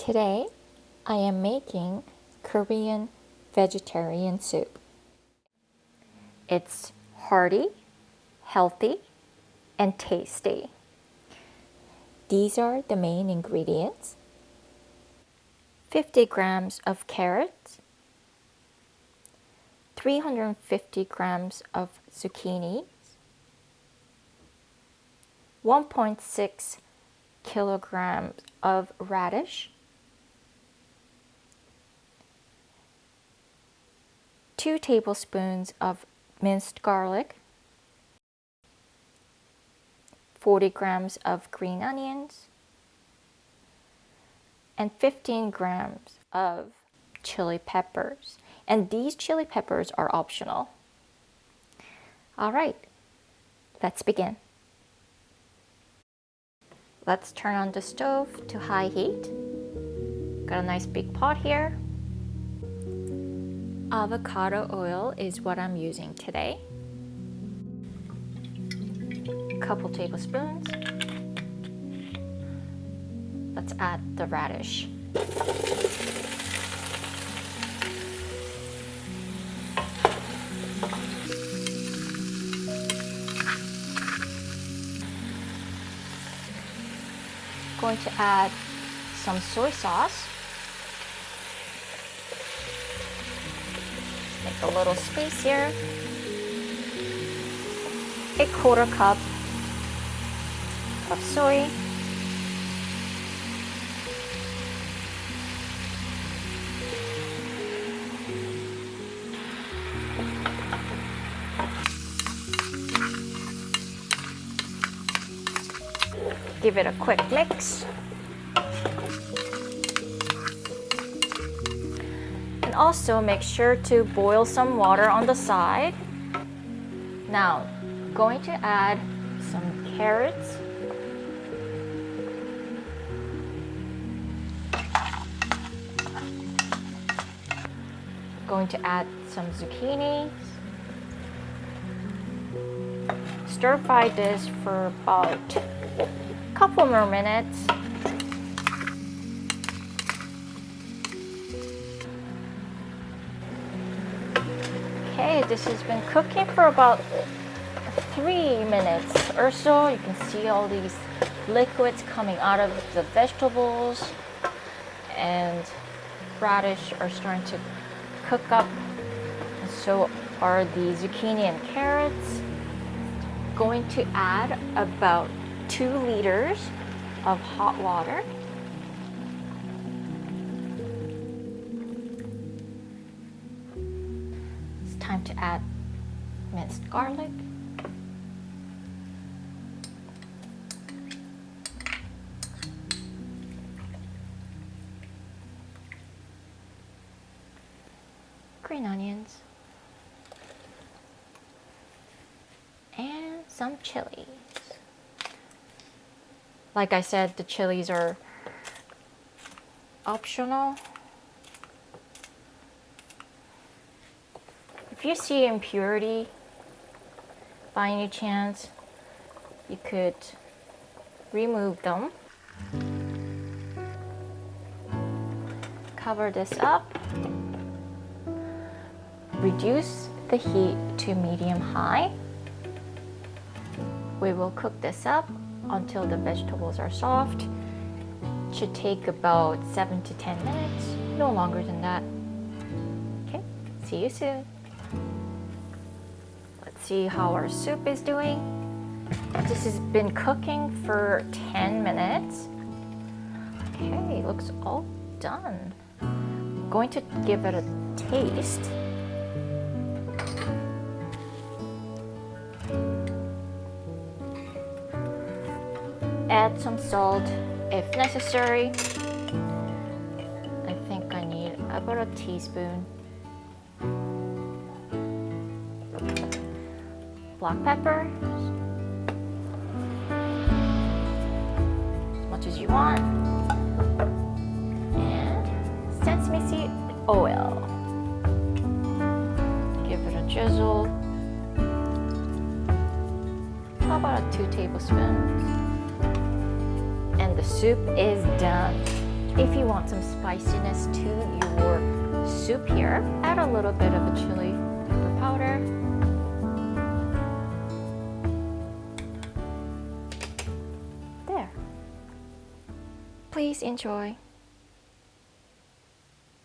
Today, I am making Korean vegetarian soup. It's hearty, healthy, and tasty. These are the main ingredients. 50 grams of carrots, 350 grams of zucchini, 1.6 kilograms of radish, 2 tablespoons of minced garlic, 40 grams of green onions, and 15 grams of chili peppers. And these chili peppers are optional. All right, let's begin. Let's turn on the stove to high heat. Got a nice big pot here. Avocado oil is what I'm using today. Couple tablespoons. Let's add the radish. Going to add some soy sauce. Make a little space here. A quarter cup of soy. Give it a quick mix. And also make sure to boil some water on the side. Now, going to add some carrots. Going to add some zucchini. Stir fry this for about couple more minutes. Okay, this has been cooking for about 3 minutes or so. You can see all these liquids coming out of the vegetables, and radish are starting to cook up, and so are the zucchini and carrots. Going to add about 2 liters of hot water. It's time to add minced garlic. Green onions. And some chilies. Like I said, the chilies are optional. If you see impurity by any chance, you could remove them. Cover this up. Reduce the heat to medium-high. We will cook this up until the vegetables are soft. It should take about 7 to 10 minutes, no longer than that. Okay, see you soon. Let's see how our soup is doing. This has been cooking for 10 minutes. Okay, looks all done. I'm going to give it a taste. Add some salt if necessary. I think I need about a teaspoon. Black pepper, as much as you want. And sesame seed oil. Give it a drizzle. How about 2 tablespoons? And the soup is done. If you want some spiciness to your soup here, add a little bit of a chili pepper powder. There. Please enjoy.